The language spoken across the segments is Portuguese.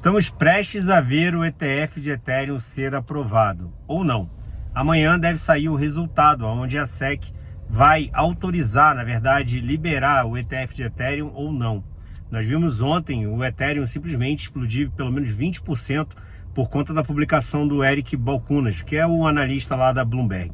Estamos prestes a ver o ETF de Ethereum ser aprovado, ou não. Amanhã deve sair o resultado, onde a SEC vai autorizar, na verdade, liberar o ETF de Ethereum ou não. Nós vimos ontem o Ethereum simplesmente explodir pelo menos 20% por conta da publicação do Eric Balchunas, que é o analista lá da Bloomberg.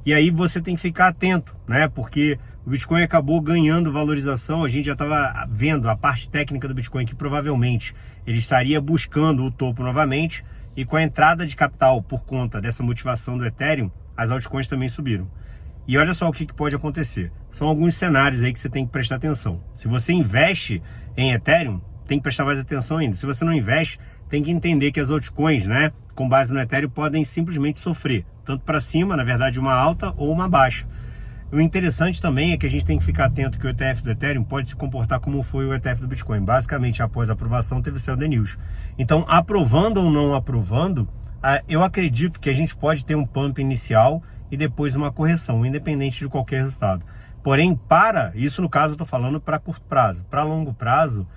E aí você tem que ficar atento, né? Porque o Bitcoin acabou ganhando valorização. A gente já estava vendo a parte técnica do Bitcoin, que provavelmente ele estaria buscando o topo novamente. E com a entrada de capital por conta dessa motivação do Ethereum, as altcoins também subiram. E olha só o que pode acontecer. São alguns cenários aí que você tem que prestar atenção. Se você investe em Ethereum, tem que prestar mais atenção ainda. Se você não investe, tem que entender que as altcoins, né, com base no Ethereum, podem simplesmente sofrer, tanto para cima, na verdade, uma alta ou uma baixa. O interessante também é que a gente tem que ficar atento que o ETF do Ethereum pode se comportar como foi o ETF do Bitcoin. Basicamente, após a aprovação, teve o Sell the News. Então, aprovando ou não aprovando, eu acredito que a gente pode ter um pump inicial e depois uma correção, independente de qualquer resultado. Porém, para isso, no caso, eu estou falando para curto prazo. Para longo prazo,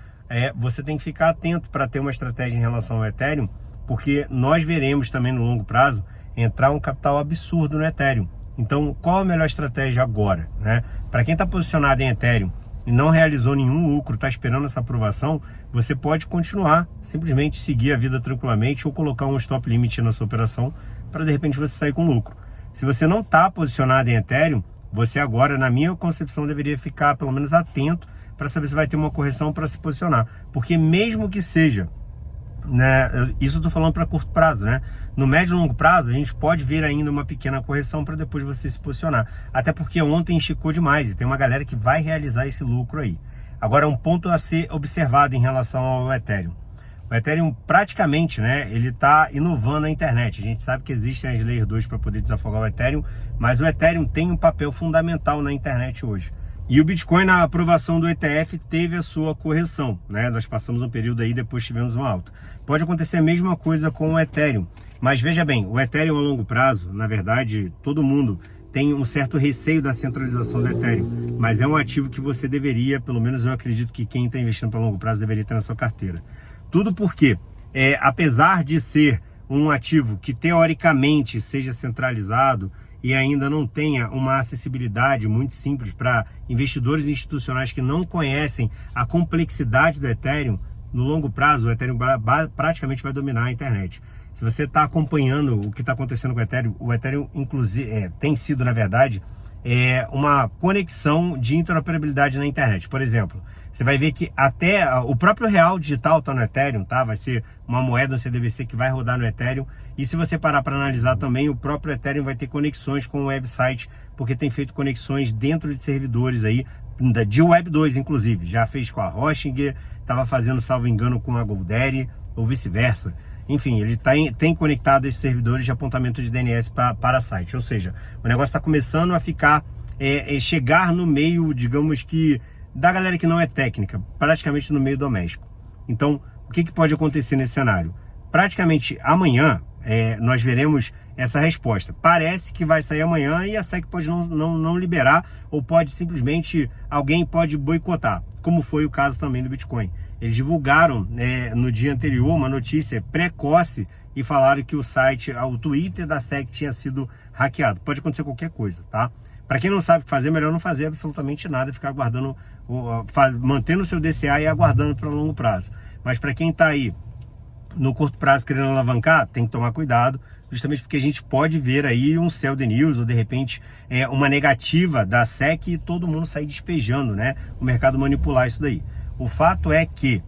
você tem que ficar atento para ter uma estratégia em relação ao Ethereum, porque nós veremos também no longo prazo entrar um capital absurdo no Ethereum. Então, qual a melhor estratégia agora, né? Para quem está posicionado em Ethereum e não realizou nenhum lucro, está esperando essa aprovação, você pode continuar, simplesmente seguir a vida tranquilamente ou colocar um stop limit na sua operação para de repente você sair com lucro. Se você não está posicionado em Ethereum, você agora, na minha concepção, deveria ficar pelo menos atento para saber se vai ter uma correção para se posicionar. Porque mesmo que seja, né, isso eu estou falando para curto prazo, né? No médio e longo prazo, a gente pode ver ainda uma pequena correção para depois você se posicionar. Até porque ontem esticou demais e tem uma galera que vai realizar esse lucro aí. Agora, um ponto a ser observado em relação ao Ethereum. O Ethereum praticamente, né, ele está inovando a internet. A gente sabe que existem as Layer 2 para poder desafogar o Ethereum, mas o Ethereum tem um papel fundamental na internet hoje. E o Bitcoin, na aprovação do ETF, teve a sua correção, né? Nós passamos um período aí, depois tivemos uma alta. Pode acontecer a mesma coisa com o Ethereum, mas veja bem, o Ethereum a longo prazo, na verdade, todo mundo tem um certo receio da centralização do Ethereum, mas é um ativo que você deveria, pelo menos eu acredito que quem está investindo para longo prazo deveria ter na sua carteira. Tudo porque, apesar de ser um ativo que teoricamente seja centralizado e ainda não tenha uma acessibilidade muito simples para investidores institucionais que não conhecem a complexidade do Ethereum, no longo prazo o Ethereum praticamente vai dominar a internet. Se você está acompanhando o que está acontecendo com o Ethereum inclusive, tem sido, na verdade, uma conexão de interoperabilidade na internet. Por exemplo, você vai ver que até o próprio real digital está no Ethereum, tá? Vai ser uma moeda, um CDBC que vai rodar no Ethereum. E se você parar para analisar também, o próprio Ethereum vai ter conexões com o website, porque tem feito conexões dentro de servidores aí, de Web 2 inclusive. Já fez com a Hoshinger, estava fazendo, salvo engano, com a GoDaddy, ou vice-versa. Enfim, ele tem conectado esses servidores de apontamento de DNS para site. Ou seja, o negócio está começando a ficar, chegar no meio, digamos que, da galera que não é técnica, praticamente no meio doméstico. Então, o que pode acontecer nesse cenário? Praticamente amanhã, nós veremos essa resposta. Parece que vai sair amanhã e a SEC pode não liberar, ou pode simplesmente, alguém pode boicotar, como foi o caso também do Bitcoin. Eles divulgaram no dia anterior uma notícia precoce e falaram que o Twitter da SEC tinha sido hackeado. Pode acontecer qualquer coisa, tá? Para quem não sabe o que fazer, melhor não fazer absolutamente nada, ficar aguardando, mantendo o seu DCA e aguardando para longo prazo. Mas para quem está aí no curto prazo querendo alavancar, tem que tomar cuidado, justamente porque a gente pode ver aí um sell the news, ou de repente uma negativa da SEC e todo mundo sair despejando, né? O mercado manipular isso daí. O fato é que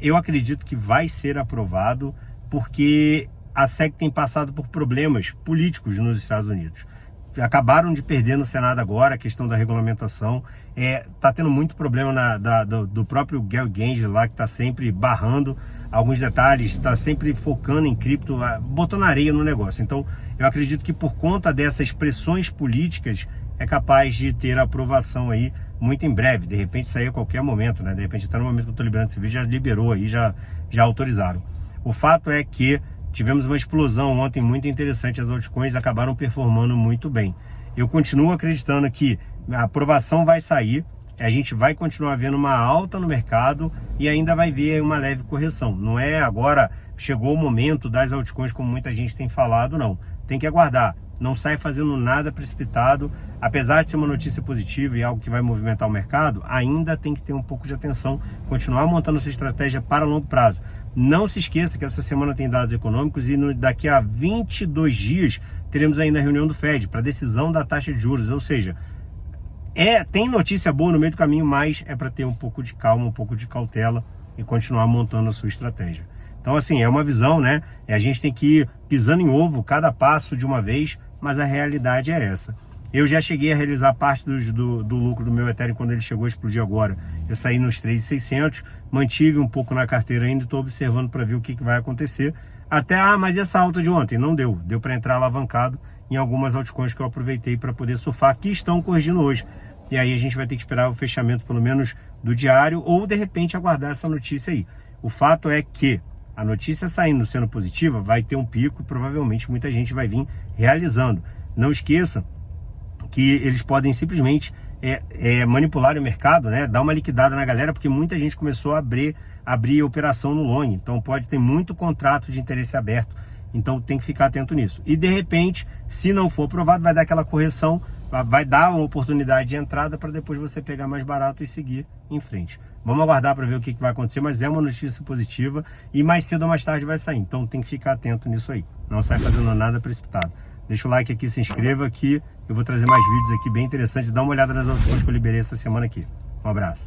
eu acredito que vai ser aprovado, porque a SEC tem passado por problemas políticos nos Estados Unidos. Acabaram de perder no Senado agora a questão da regulamentação. Tá tendo muito problema do próprio Gary Gensler lá, que está sempre barrando alguns detalhes, está sempre focando em cripto, botando areia no negócio. Então, eu acredito que por conta dessas pressões políticas, é capaz de ter a aprovação aí muito em breve. De repente sair a qualquer momento, né? De repente até no momento que eu estou liberando esse vídeo, já liberou aí, já autorizaram. O fato é que tivemos uma explosão ontem muito interessante, as altcoins acabaram performando muito bem. Eu continuo acreditando que a aprovação vai sair, a gente vai continuar vendo uma alta no mercado e ainda vai ver uma leve correção. Não é agora, chegou o momento das altcoins como muita gente tem falado, não. Tem que aguardar. Não sai fazendo nada precipitado. Apesar de ser uma notícia positiva e algo que vai movimentar o mercado, ainda tem que ter um pouco de atenção, continuar montando sua estratégia para longo prazo. Não se esqueça que essa semana tem dados econômicos e daqui a 22 dias teremos ainda a reunião do Fed para decisão da taxa de juros, ou seja, tem notícia boa no meio do caminho, mas é para ter um pouco de calma, um pouco de cautela e continuar montando a sua estratégia. Então, assim, é uma visão, né? A gente tem que ir pisando em ovo, cada passo de uma vez, mas a realidade é essa. Eu já cheguei a realizar parte do lucro do meu Ethereum quando ele chegou a explodir agora. Eu saí nos 3.600, mantive um pouco na carteira ainda, estou observando para ver o que vai acontecer. Até, mas e essa alta de ontem? Não deu. Deu para entrar alavancado em algumas altcoins que eu aproveitei para poder surfar, que estão corrigindo hoje. E aí a gente vai ter que esperar o fechamento, pelo menos, do diário, ou de repente aguardar essa notícia aí. O fato é que a notícia saindo, sendo positiva, vai ter um pico e provavelmente muita gente vai vir realizando. Não esqueça que eles podem simplesmente manipular o mercado, né? Dar uma liquidada na galera, porque muita gente começou a abrir operação no long. Então pode ter muito contrato de interesse aberto. Então tem que ficar atento nisso. E de repente, se não for aprovado, vai dar aquela correção, vai dar uma oportunidade de entrada para depois você pegar mais barato e seguir em frente. Vamos aguardar para ver o que vai acontecer, mas é uma notícia positiva e mais cedo ou mais tarde vai sair. Então tem que ficar atento nisso aí. Não sai fazendo nada precipitado. Deixa o like aqui, se inscreva aqui. Eu vou trazer mais vídeos aqui bem interessantes. Dá uma olhada nas altcoins que eu liberei essa semana aqui. Um abraço.